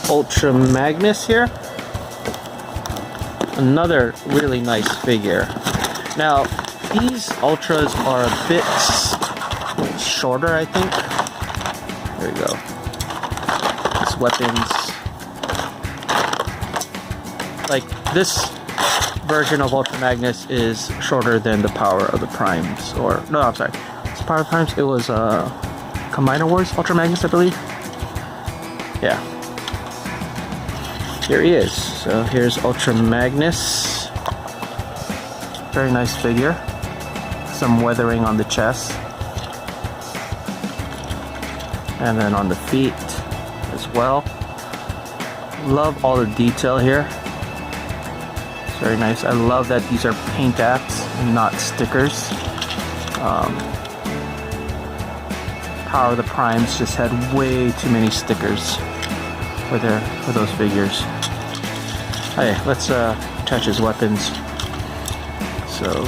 Ultra Magnus here. Another really nice figure. Now, these Ultras are a bit shorter, I think. There we go. These weapons. Like, this version of Ultra Magnus is shorter than the Power of the Primes. Or, no, I'm sorry. It's Power of the Primes. It was Combiner Wars Ultra Magnus, I believe. Yeah. Here he is. So here's Ultra Magnus. Very nice figure. Some weathering on the chest. And then on the feet as well. Love all the detail here. It's very nice. I love that these are paint apps and not stickers. Power of the Primes just had way too many stickers for those figures. Hey, let's attach his weapons. So,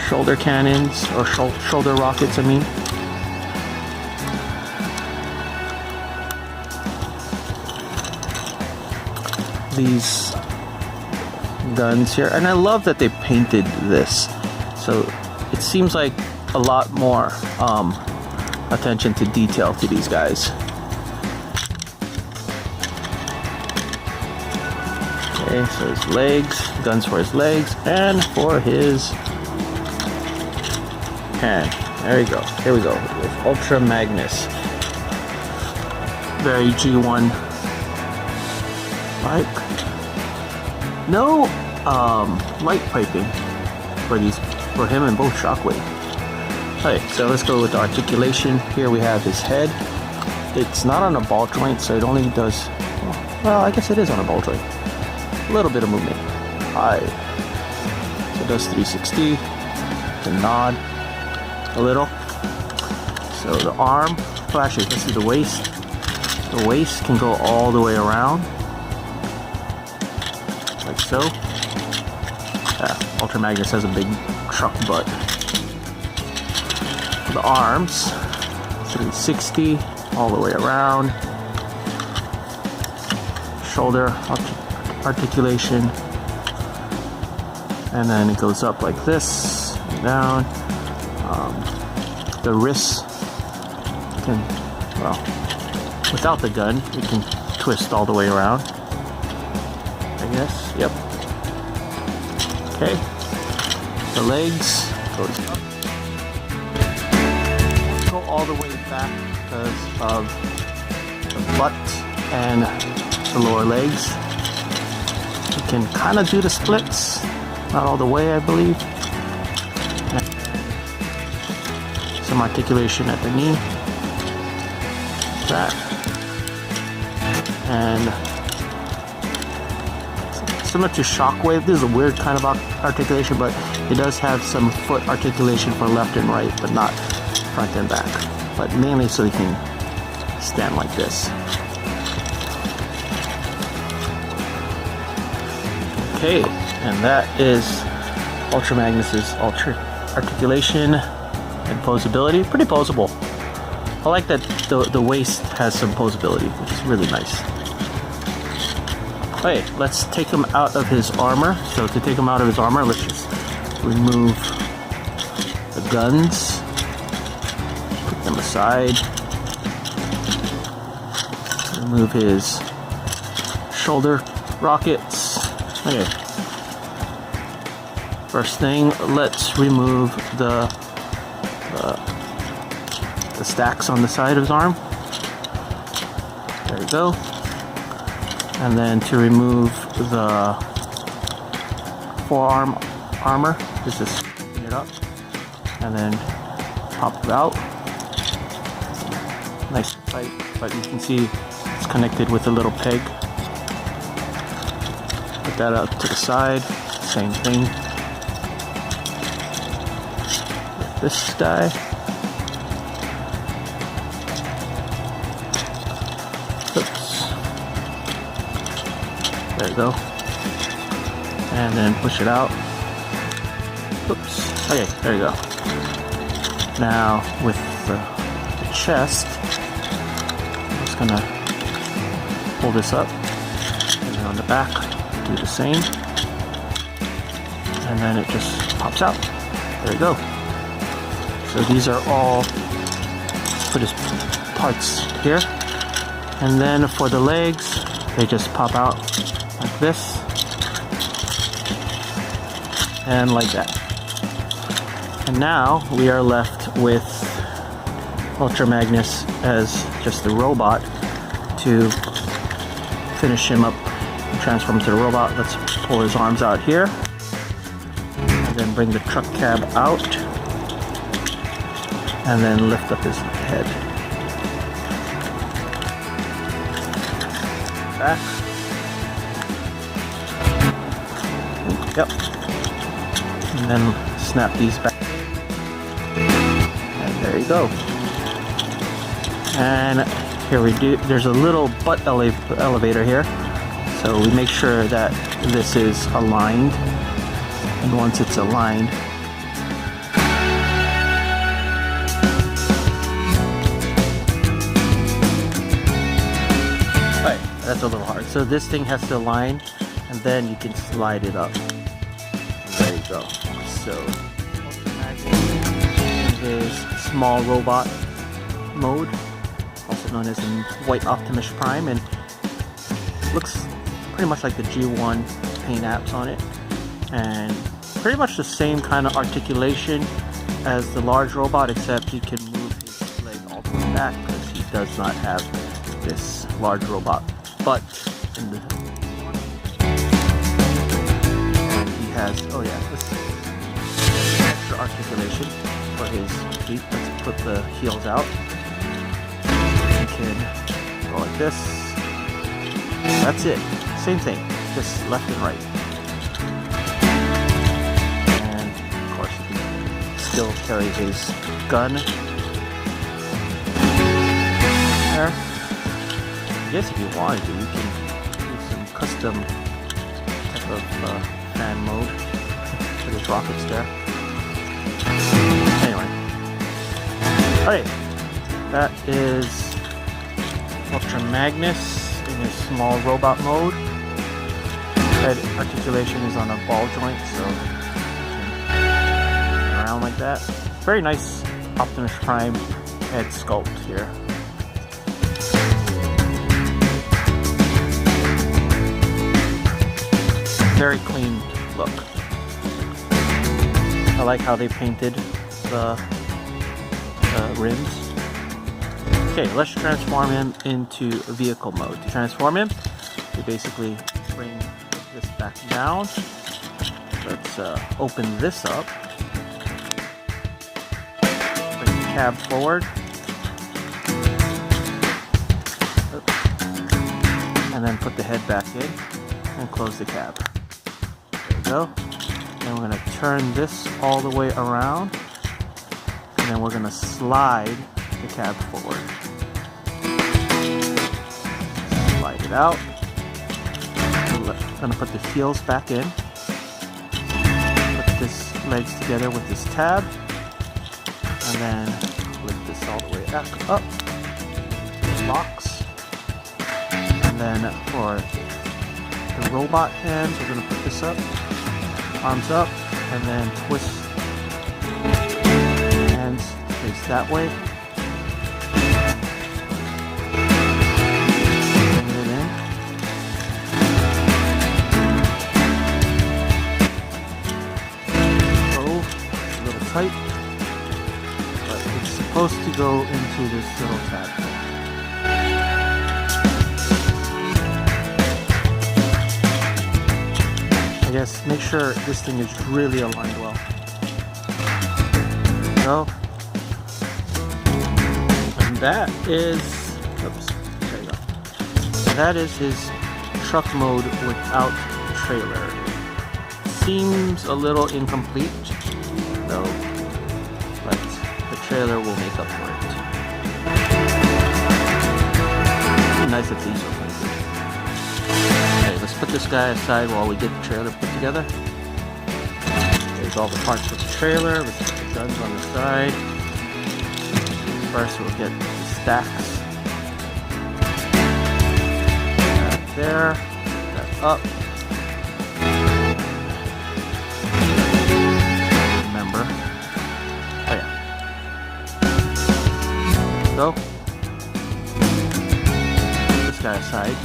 shoulder cannons, or shoulder rockets, I mean. These guns here, and I love that they painted this. So, it seems like a lot more attention to detail to these guys. Okay, so his legs, guns for his legs, and for his hand. There you go. Here we go. With Ultra Magnus. Very G1 like. No light piping for him and both Shockwave. Alright, so let's go with the articulation. Here we have his head. It's not on a ball joint, so it only does, well, I guess it is on a ball joint. A little bit of movement. Alright. So it does 360. The nod. A little. So the arm. Oh, actually, let's see the waist. The waist can go all the way around. Like so. Yeah, Ultra Magnus has a big truck butt. The arms. 360. All the way around. Shoulder articulation, and then it goes up like this and down. The wrists can, well, without the gun, it can twist all the way around, I guess. Yep. Okay. The legs goes up. Go all the way back because of the butt and the lower legs. You can kind of do the splits, not all the way, I believe. And some articulation at the knee. That. And similar to Shockwave, this is a weird kind of articulation, but it does have some foot articulation for left and right, but not front and back. But mainly so you can stand like this. Okay, and that is Ultra Magnus's articulation and posability. Pretty posable. I like that the waist has some posability, which is really nice. Okay, let's take him out of his armor. So to take him out of his armor, let's just remove the guns. Put them aside. Remove his shoulder rockets. Okay. First thing, let's remove the stacks on the side of his arm. There we go. And then to remove the forearm armor, just open it up and then pop it out. Nice tight, but you can see it's connected with a little peg. Put that up to the side, same thing. With this guy. Oops. There you go. And then push it out. Oops. Okay, there you go. Now with the chest, I'm just gonna pull this up, and then on the back, do the same, and then it just pops out. There you go. So these are all put his parts here, and then for the legs, they just pop out like this and like that. And now we are left with Ultra Magnus as just the robot to finish him up and transform to the robot. Let's pull his arms out here and then bring the truck cab out and then lift up his head. Back. Yep. And then snap these back. And there you go. And here we do, there's a little butt elevator here. So we make sure that this is aligned. And once it's aligned, alright, that's a little hard. So this thing has to align, and then you can slide it up. And there you go. So is small robot mode, also known as in White Optimus Prime, and looks pretty much like the G1 paint apps on it, and pretty much the same kind of articulation as the large robot, except he can move his leg all the way back because he does not have this large robot butt in the, and he has, oh yeah, this extra articulation for his feet. Let's put the heels out. You can go like this. That's it. Same thing, just left and right. And of course you can still carry his gun there. I guess if you wanted to, you can do some custom type of fan mode for his rockets there. Anyway. Alright, that is Ultra Magnus in his small robot mode. Head articulation is on a ball joint, so you can around like that. Very nice Optimus Prime head sculpt here. Very clean look. I like how they painted the rims. Okay, let's transform him into vehicle mode. To transform him, you basically bring this back down. Let's open this up. Bring the cab forward. And then put the head back in and close the cab. There we go. And we're going to turn this all the way around. And then we're going to slide the cab forward. Slide it out. I'm going to put the heels back in. Put this legs together with this tab. And then lift this all the way back up. Locks. And then for the robot hands, we're going to put this up. Arms up. And then twist. Hands face that way. Bring it in. Oh, a little tight, but it's supposed to go into this little tab. I guess make sure this thing is really aligned well. So, and that is, oops, there you go. That is his truck mode without trailer. Seems a little incomplete, though, but the trailer will make up for it. Nice if these are pretty good. Okay, let's put this guy aside while we get the trailer put together. There's all the parts for the trailer. Let's put the guns on the side. First we'll get the stacks. there, that up. Remember. Oh yeah. So, this guy aside.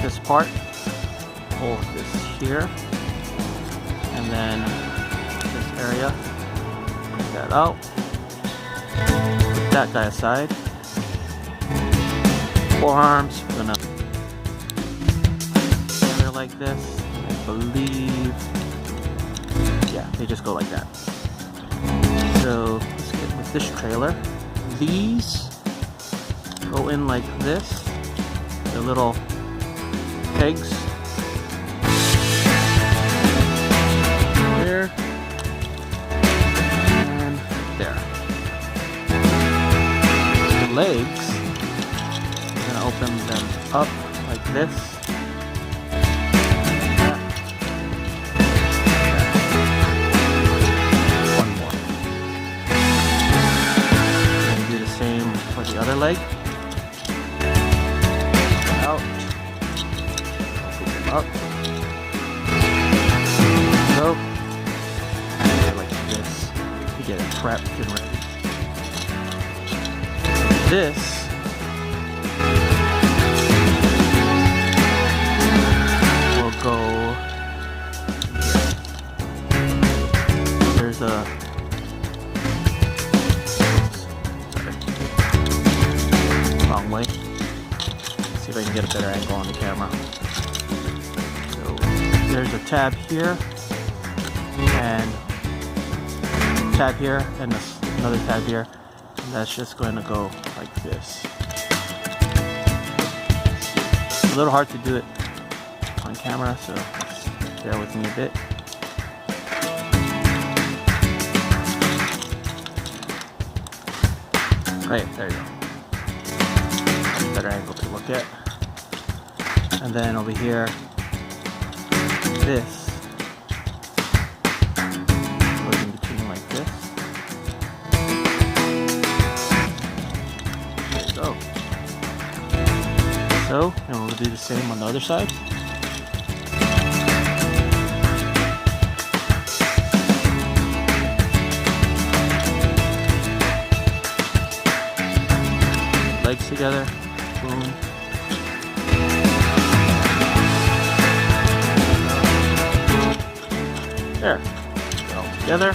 This part, hold this here, and then this area, put that out. Put that guy aside. Forearms, we're gonna together like this. I believe, yeah, they just go like that. So let's get with this trailer. These go in like this. The little pegs. There. And there. The legs, we're going to open them up like this. One more. And do the same for the other leg. Out. Up. So, like this, you get it prepped and ready. This will go here. There's a wrong way. Let's see if I can get a better angle on the camera. There's a tab here, and tab here, and another tab here, and that's just going to go like this. It's a little hard to do it on camera, so just bear with me a bit. Right, there you go. That's a better angle to look at. And then over here, this goes in between like this. So, and we'll do the same on the other side. Legs together, boom. There, get all together,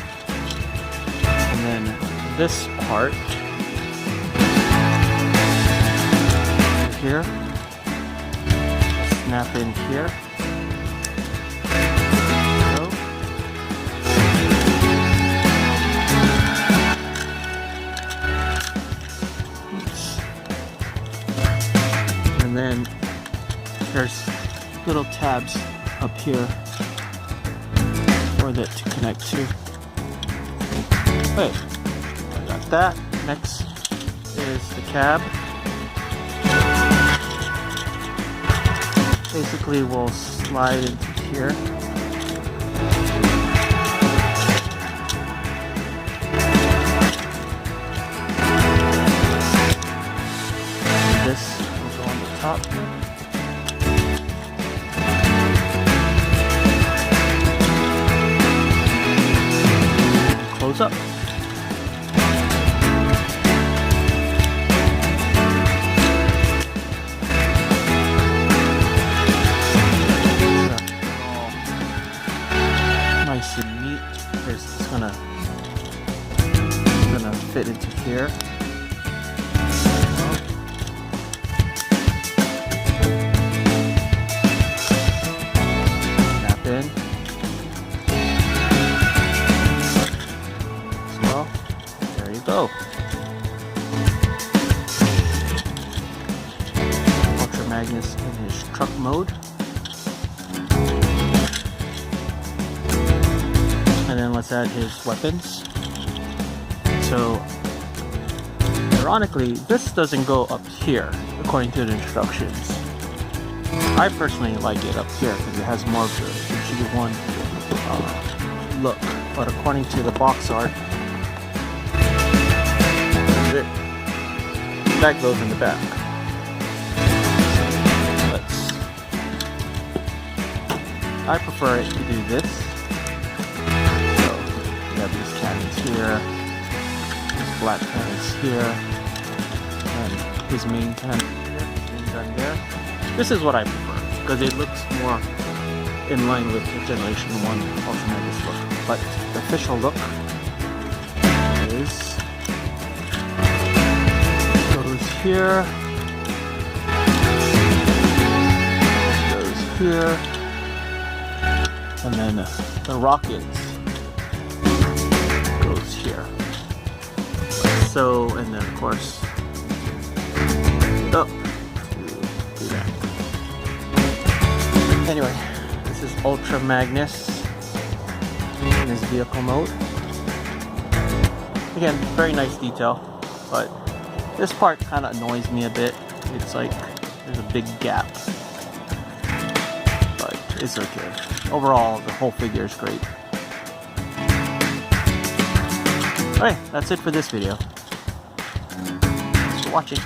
and then this part here, snap in here. So, oops. And then there's little tabs up here for that to connect to. Wait, I got that. Next is the cab. Basically, we'll slide into here. This will go on the top here. Close up. Nice and neat. It's gonna fit into here. Snap in. So, there you go. Ultra Magnus in his truck mode. And then let's add his weapons. So, ironically, this doesn't go up here, according to the instructions. I personally like it up here because it has more of the G1 look. But according to the box art, that's it. that goes in the back. I prefer it to do this. So we have these cannons here, this black cannons here, and his main cannon here, main gun there. This is what I prefer because it looks more in line with the Generation 1 Ultra Magnus look. But the official look is goes here, goes here. And then the rockets goes here. So, and then of course, oh, do that. Anyway, this is Ultra Magnus in his vehicle mode. Again, very nice detail, but this part kind of annoys me a bit. It's like there's a big gap, but it's okay. Overall, the whole figure is great. Alright, that's it for this video. Thanks for watching.